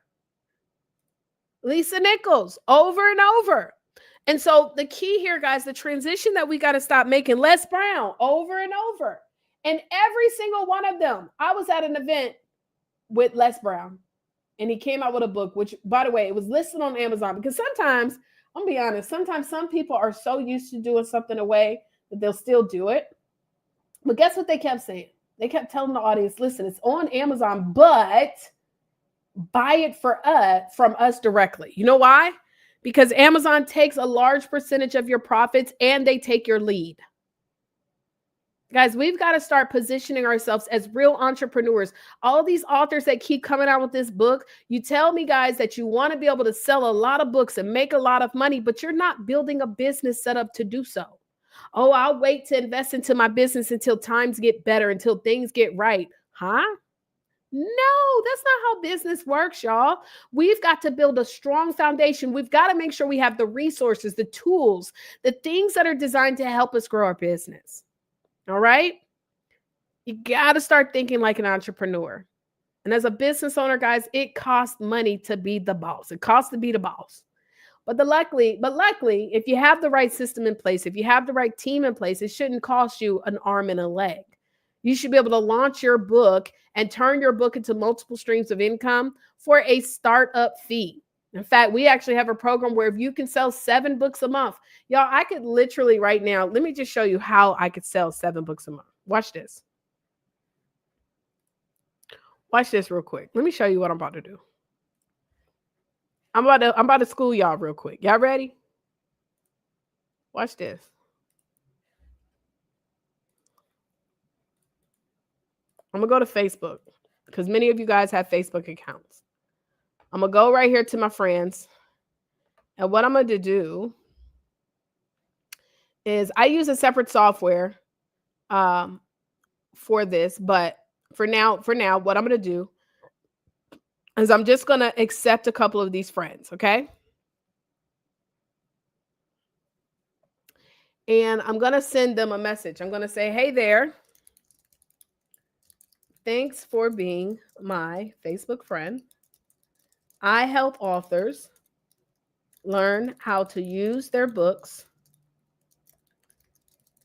Lisa Nichols, over and over. And so the key here, guys, the transition that we got to stop making, Les Brown, over and over. And every single one of them, I was at an event with Les Brown, and he came out with a book, which, by the way, it was listed on Amazon, because sometimes, I'm going to be honest, sometimes some people are so used to doing something away that they'll still do it. But guess what they kept saying? They kept telling the audience, listen, it's on Amazon, but buy it from us directly. You know why? Because Amazon takes a large percentage of your profits and they take your lead. Guys, we've got to start positioning ourselves as real entrepreneurs. All these authors that keep coming out with this book, you tell me, guys, that you want to be able to sell a lot of books and make a lot of money, but you're not building a business set up to do so. Oh, I'll wait to invest into my business until times get better, until things get right. Huh? No, that's not how business works, y'all. We've got to build a strong foundation. We've got to make sure we have the resources, the tools, the things that are designed to help us grow our business. All right? You got to start thinking like an entrepreneur. And as a business owner, guys, it costs money to be the boss. It costs to be the boss. But luckily, if you have the right system in place, if you have the right team in place, it shouldn't cost you an arm and a leg. You should be able to launch your book and turn your book into multiple streams of income for a startup fee. In fact, we actually have a program where if you can sell 7 books a month, y'all, I could literally right now, let me just show you how I could sell 7 books a month. Watch this. Watch this real quick. Let me show you what I'm about to do. I'm about to school y'all real quick. Y'all ready? Watch this. I'm gonna go to Facebook because many of you guys have Facebook accounts. I'm gonna go right here to my friends. And what I'm gonna do is I use a separate software for this, but for now, what I'm gonna do is I'm just gonna accept a couple of these friends, okay? And I'm gonna send them a message. I'm gonna say, hey there. Thanks for being my Facebook friend. I help authors learn how to use their books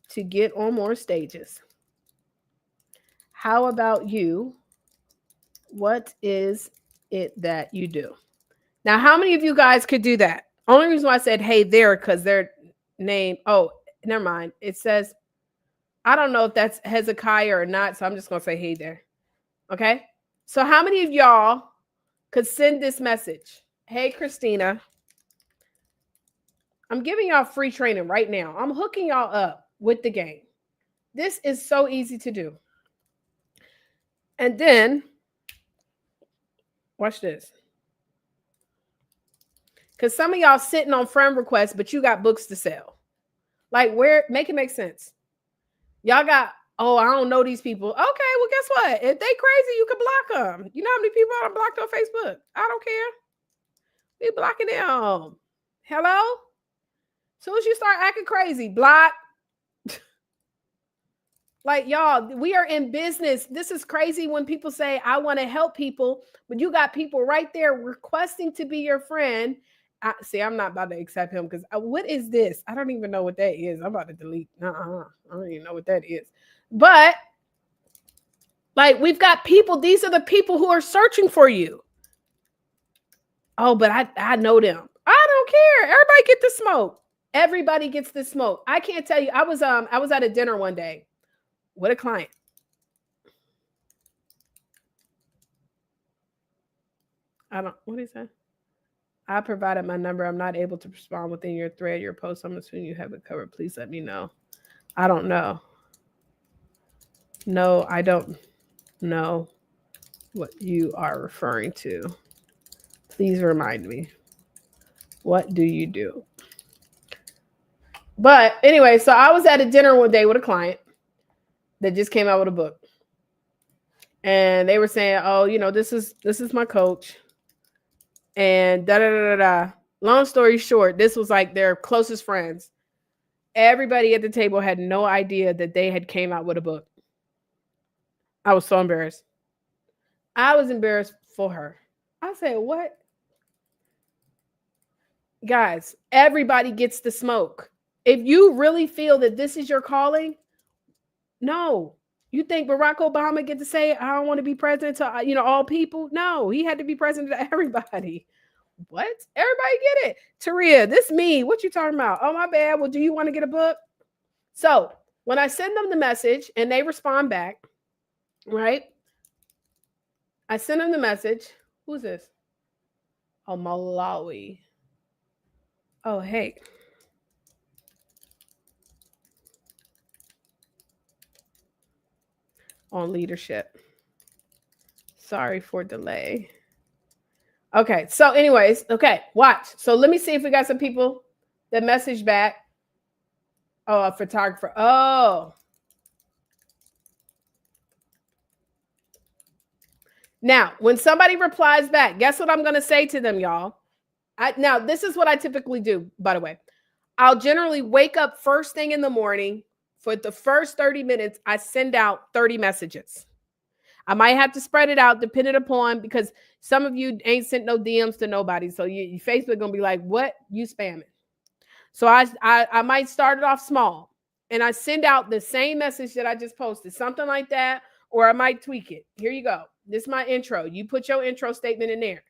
to get on more stages. How about you? What is it that you do? Now, how many of you guys could do that? Only reason why I said, hey there, because their name, oh, never mind. It says, I don't know if that's Hezekiah or not, so I'm just going to say, hey there. Okay? So how many of y'all could send this message? Hey, Christina, I'm giving y'all free training right now. I'm hooking y'all up with the game. This is so easy to do. And then, watch this. Because some of y'all sitting on friend requests, but you got books to sell. Like, where, make it make sense. Y'all got, oh, I don't know these people. Okay, well, guess what? If they crazy, you can block them. You know how many people I blocked on Facebook? I don't care. We blocking them. Hello? As soon as you start acting crazy, block. Like, y'all, we are in business. This is crazy when people say, I want to help people, but you got people right there requesting to be your friend. I'm not about to accept him because what is this? I don't even know what that is. I'm about to delete. I don't even know what that is. But, like, we've got people. These are the people who are searching for you. Oh, but I know them. I don't care. Everybody get the smoke. Everybody gets the smoke. I can't tell you. I was at a dinner one day with a client. What is that? I provided my number. I'm not able to respond within your thread, your post. I'm assuming you have it covered. Please let me know. I don't know. No, I don't know what you are referring to. Please remind me. What do you do? But anyway, so I was at a dinner one day with a client that just came out with a book. And they were saying, oh, this is my coach. And da da da da. Long story short, this was like their closest friends. Everybody at the table had no idea that they had came out with a book. I was so embarrassed. I was embarrassed for her. I said, what? Guys, everybody gets the smoke. If you really feel that this is your calling, no. You think Barack Obama get to say, I don't want to be president to, all people? No, he had to be president to everybody. What? Everybody get it. Taria, this me. What you talking about? Oh, my bad. Well, do you want to get a book? So when I send them the message and they respond back, right? I send them the message. Who's this? Oh, Malawi. Oh, hey. On leadership. Sorry for delay. Okay. So anyways, okay, watch. So let me see if we got some people that message back. Oh, a photographer. Oh. Now, when somebody replies back, guess what I'm going to say to them, y'all? Now, this is what I typically do, by the way. I'll generally wake up first thing in the morning. For the first 30 minutes, I send out 30 messages. I might have to spread it out depending upon, because some of you ain't sent no DMs to nobody. So your Facebook going to be like, what? You spamming. So I might start it off small and I send out the same message that I just posted, something like that, or I might tweak it. Here you go. This is my intro. You put your intro statement in there.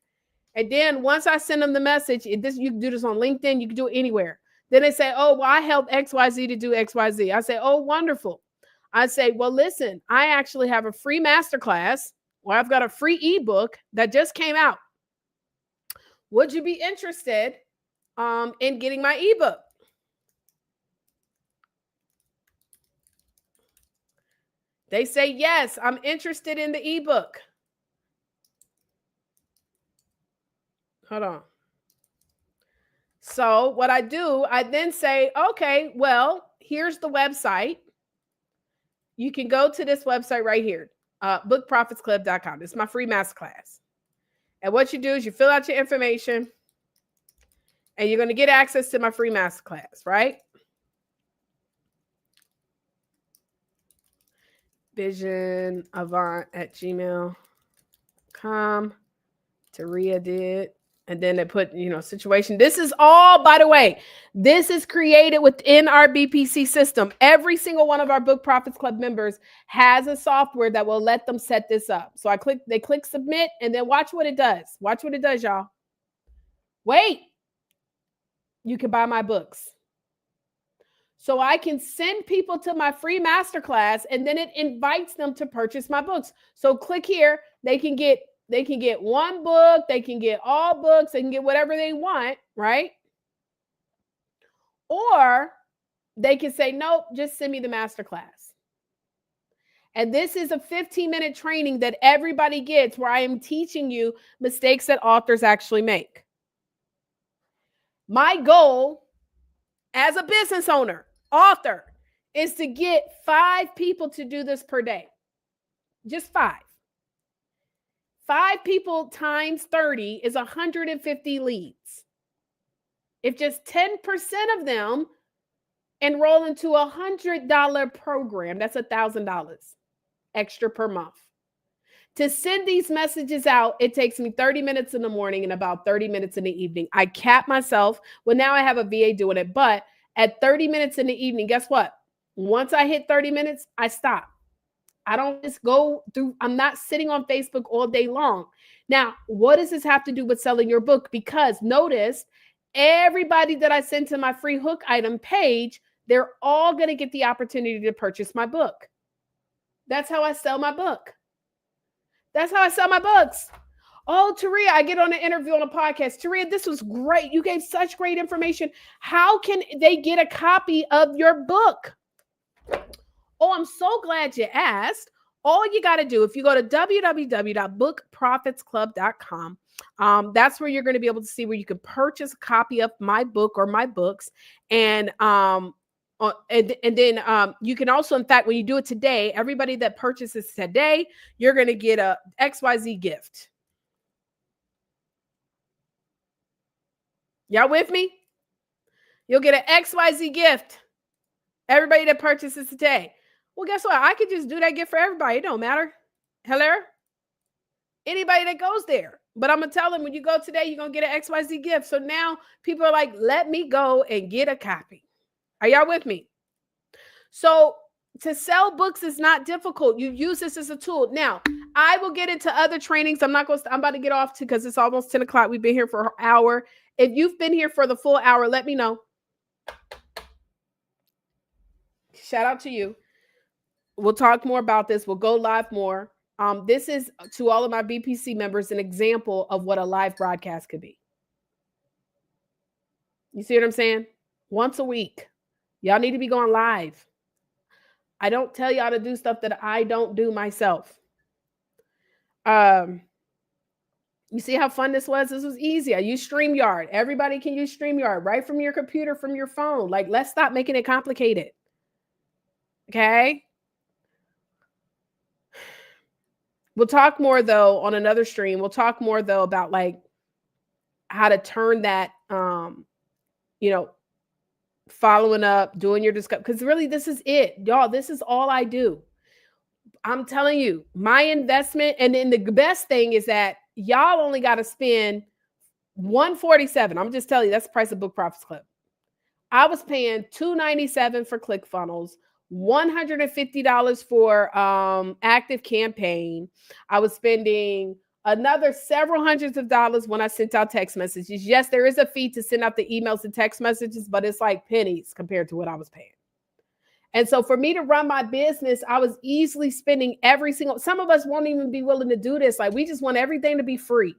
And then once I send them the message, you can do this on LinkedIn, you can do it anywhere. Then they say, oh, well, I helped XYZ to do XYZ. I say, oh, wonderful. I say, well, listen, I actually have a free masterclass, or I've got a free ebook that just came out. Would you be interested in getting my ebook? They say, yes, I'm interested in the ebook. Hold on. So what I do, I then say, okay, well, here's the website. You can go to this website right here, bookprofitsclub.com. It's my free masterclass. And what you do is you fill out your information and you're going to get access to my free masterclass, right? visionavant@gmail.com. Taria did. And then they put, situation. This is all, by the way, this is created within our BPC system. Every single one of our Book Profits Club members has a software that will let them set this up. So they click submit, and then watch what it does. Watch what it does, y'all. Wait. You can buy my books. So I can send people to my free masterclass, and then it invites them to purchase my books. So click here. They can get one book, they can get all books, they can get whatever they want, right? Or they can say, nope, just send me the masterclass. And this is a 15-minute training that everybody gets, where I am teaching you mistakes that authors actually make. My goal as a business owner, author, is to get 5 people to do this per day. Just 5. 5 people times 30 is 150 leads. If just 10% of them enroll into a $100 program, that's $1,000 extra per month. To send these messages out, it takes me 30 minutes in the morning and about 30 minutes in the evening. I cap myself. Well, now I have a VA doing it, but at 30 minutes in the evening, guess what? Once I hit 30 minutes, I stop. I don't just go through, I'm not sitting on Facebook all day long. Now, what does this have to do with selling your book? Because notice, everybody that I send to my free hook item page, they're all going to get the opportunity to purchase my book. That's how I sell my book. That's how I sell my books. Oh, Taria, I get on an interview on a podcast. Taria, this was great. You gave such great information. How can they get a copy of your book? Oh, I'm so glad you asked. All you got to do, if you go to www.bookprofitsclub.com, that's where you're going to be able to see where you can purchase a copy of my book or my books. And then you can also, in fact, when you do it today, everybody that purchases today, you're going to get a XYZ gift. Y'all with me? You'll get an XYZ gift. Everybody that purchases today. Well, guess what? I could just do that gift for everybody. It don't matter. Hello? Anybody that goes there. But I'm going to tell them, when you go today, you're going to get an XYZ gift. So now people are like, let me go and get a copy. Are y'all with me? So to sell books is not difficult. You use this as a tool. Now, I will get into other trainings. I'm about to get off because it's almost 10 o'clock. We've been here for an hour. If you've been here for the full hour, let me know. Shout out to you. We'll talk more about this. We'll go live more. This is, to all of my BPC members, an example of what a live broadcast could be. You see what I'm saying? Once a week. Y'all need to be going live. I don't tell y'all to do stuff that I don't do myself. You see how fun this was? This was easy. I use StreamYard. Everybody can use StreamYard right from your computer, from your phone. Like, let's stop making it complicated. Okay? We'll talk more though on another stream. We'll talk more though about like how to turn that, you know, following up, doing your discovery. Because really, this is it, y'all. This is all I do. I'm telling you, my investment, and then the best thing is that y'all only got to spend 147. I'm just telling you, that's the price of Book Profits Club. I was paying $297 for ClickFunnels, $150 for active campaign. I was spending another several hundreds of dollars when I sent out text messages. Yes, there is a fee to send out the emails and text messages, but it's like pennies compared to what I was paying. And so for me to run my business, I was easily spending every single, some of us won't even be willing to do this. Like, we just want everything to be free.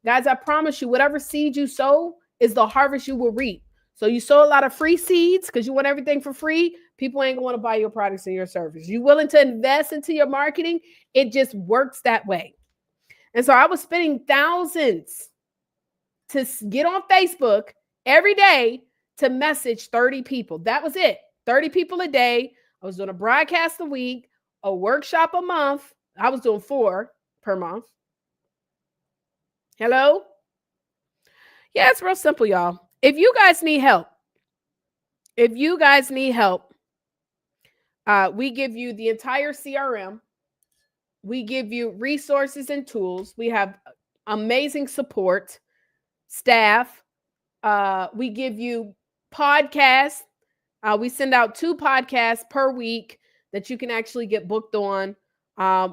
Guys, I promise you, whatever seed you sow is the harvest you will reap. So you sow a lot of free seeds because you want everything for free. People ain't going to buy your products and your service. You willing to invest into your marketing? It just works that way. And so I was spending thousands to get on Facebook every day to message 30 people. That was it. 30 people a day. I was doing a broadcast a week, a workshop a month. I was doing 4 per month. Hello? Yeah, it's real simple, y'all. If you guys need help, we give you the entire CRM. We give you resources and tools. We have amazing support staff. We give you podcasts. We send out 2 podcasts per week that you can actually get booked on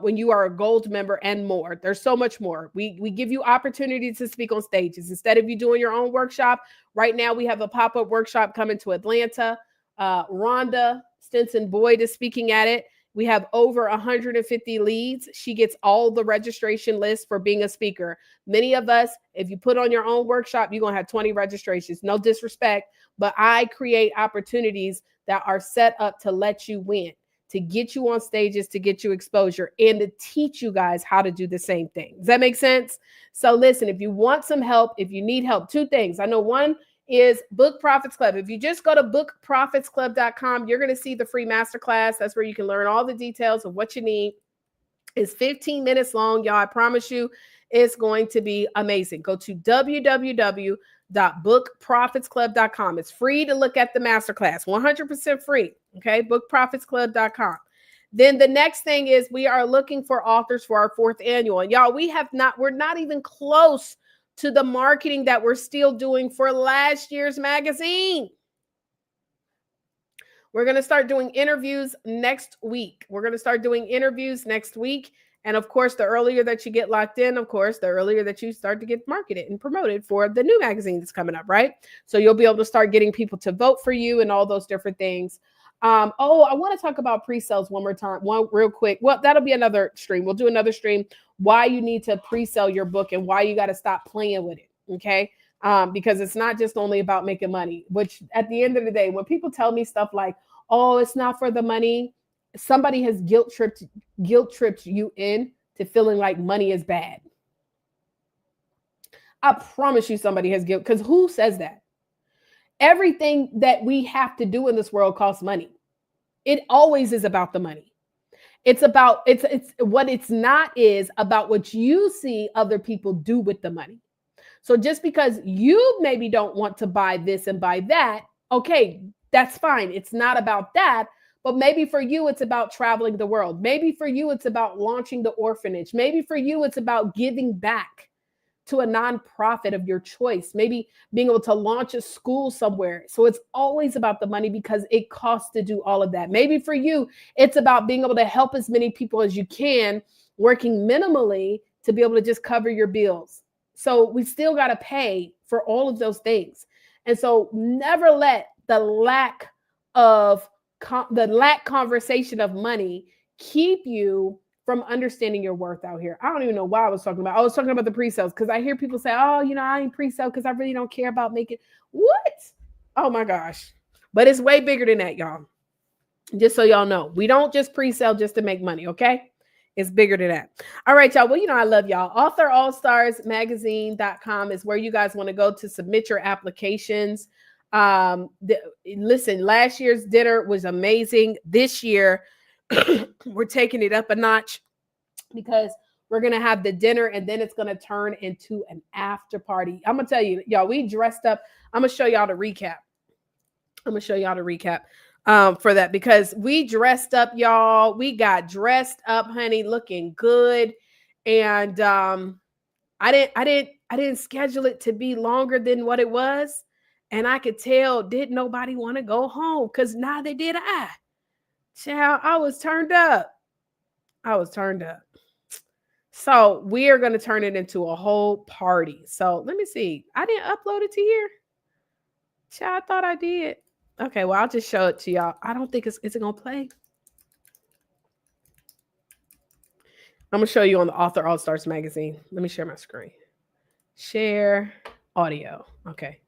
when you are a gold member, and more. There's so much more. We give you opportunities to speak on stages. Instead of you doing your own workshop, right now we have a pop-up workshop coming to Atlanta. Rhonda Stinson Boyd is speaking at it. We have over 150 leads. She gets all the registration lists for being a speaker. Many of us, if you put on your own workshop, you're going to have 20 registrations. No disrespect, but I create opportunities that are set up to let you win, to get you on stages, to get you exposure, and to teach you guys how to do the same thing. Does that make sense? So listen, if you want some help, if you need help, 2 things. I know one is Book Profits Club. If you just go to bookprofitsclub.com, you're going to see the free masterclass. That's where you can learn all the details of what you need. It's 15 minutes long, y'all. I promise you it's going to be amazing. Go to www.bookprofitsclub.com. It's free to look at the masterclass, 100% free. Okay, bookprofitsclub.com. Then the next thing is we are looking for authors for our 4th annual. And y'all, we're not even close to the marketing that we're still doing for last year's magazine. We're going to start doing interviews next week. And of course, the earlier that you get locked in, of course, the earlier that you start to get marketed and promoted for the new magazine that's coming up, right? So you'll be able to start getting people to vote for you and all those different things. I want to talk about pre-sales one more time, one real quick. Well, that'll be another stream. We'll do another stream, why you need to pre-sell your book and why you got to stop playing with it. Okay. Because it's not just only about making money, which at the end of the day, when people tell me stuff like, oh, it's not for the money, somebody has guilt tripped you in to feeling like money is bad. I promise you somebody has guilt, because who says that? Everything that we have to do in this world costs money. It always is about the money. It's about what it's not is about what you see other people do with the money. So just because you maybe don't want to buy this and buy that, okay, that's fine. It's not about that. But maybe for you, it's about traveling the world. Maybe for you, it's about launching the orphanage. Maybe for you, it's about giving back to a nonprofit of your choice, maybe being able to launch a school somewhere. So it's always about the money because it costs to do all of that. Maybe for you, it's about being able to help as many people as you can, working minimally to be able to just cover your bills. So we still got to pay for all of those things. And so never let the lack conversation of money keep you from understanding your worth out here. I don't even know why I was talking about the pre-sales, because I hear people say, oh, I ain't pre-sale because I really don't care about making what? Oh my gosh. But it's way bigger than that, y'all. Just so y'all know, we don't just pre-sale just to make money, okay? It's bigger than that. All right, y'all. Well, I love y'all. AuthorAllStarsMagazine.com is where you guys want to go to submit your applications. Listen, last year's dinner was amazing. This year, we're taking it up a notch because We're going to have the dinner, and then it's going to turn into an after party. I'm going to tell you, y'all, we dressed up. I'm going to show y'all the recap. For that, because we dressed up, y'all. We got dressed up, honey, looking good. And I didn't schedule it to be longer than what it was. And I could tell, didn't nobody want to go home? Because now they did. Child, I was turned up. So we are going to turn it into a whole party. So let me see. I didn't upload it to here. Child, I thought I did. Okay, well, I'll just show it to y'all. I don't think is it going to play? I'm going to show you on the Author All Stars magazine. Let me share my screen. Share audio. Okay.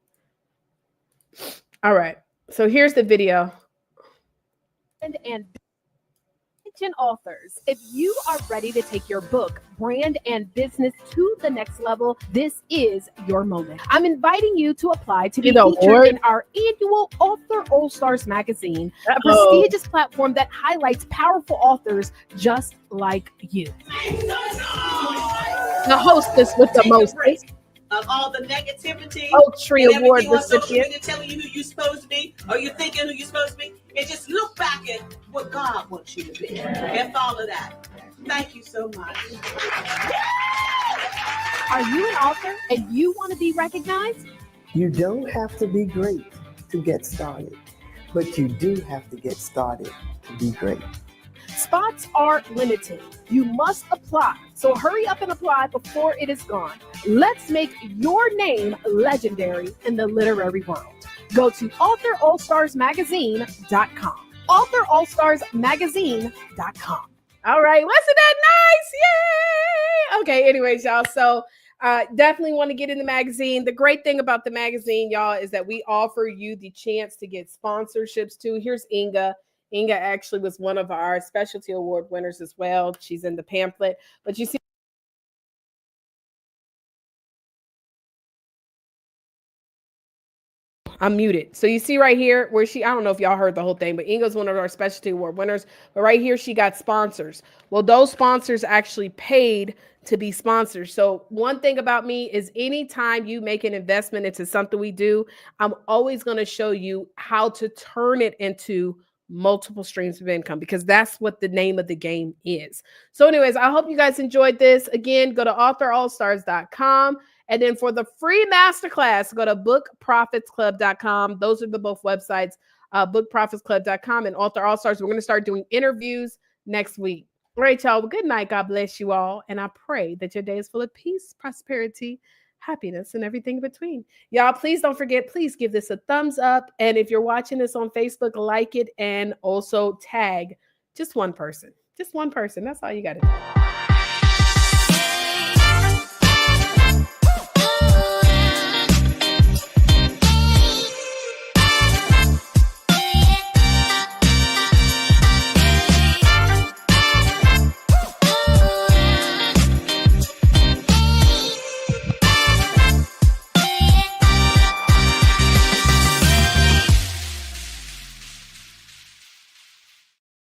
All right. So here's the video. And attention authors, if you are ready to take your book, brand, and business to the next level, this is your moment. I'm inviting you to apply to be featured in our annual Author All Stars magazine, a prestigious platform that highlights powerful authors just like you. The hostess with the most of all the negativity, Oak Tree Award recipient, telling you who you're supposed to be, or you're thinking who you're supposed to be, and just look back at what God wants you to be. And follow that. Thank you so much. Are you an author and you want to be recognized? You don't have to be great to get started, but you do have to get started to be great. Spots are limited. You must apply. So hurry up and apply before it is gone. Let's make your name legendary in the literary world. Go to authorallstarsmagazine.com. authorallstarsmagazine.com. All right. Wasn't that nice? Yay! Okay, anyways, y'all. So definitely want to get in the magazine. The great thing about the magazine, y'all, is that we offer you the chance to get sponsorships too. Here's Inga. Inga actually was one of our specialty award winners as well. She's in the pamphlet. But you see, I'm muted. So you see right here where I don't know if y'all heard the whole thing, but Inga's one of our specialty award winners. But right here, she got sponsors. Well, those sponsors actually paid to be sponsors. So one thing about me is anytime you make an investment into something we do, I'm always going to show you how to turn it into multiple streams of income, because that's what the name of the game is. So anyways, I hope you guys enjoyed this. Again, go to authorallstars.com. And then for the free masterclass, go to bookprofitsclub.com. Those are the both websites, bookprofitsclub.com and Author All Stars. We're going to start doing interviews next week. All right, y'all. Well, good night. God bless you all. And I pray that your day is full of peace, prosperity, happiness, and everything in between. Y'all, please don't forget, please give this a thumbs up. And if you're watching this on Facebook, like it and also tag just one person. Just one person. That's all you got to do.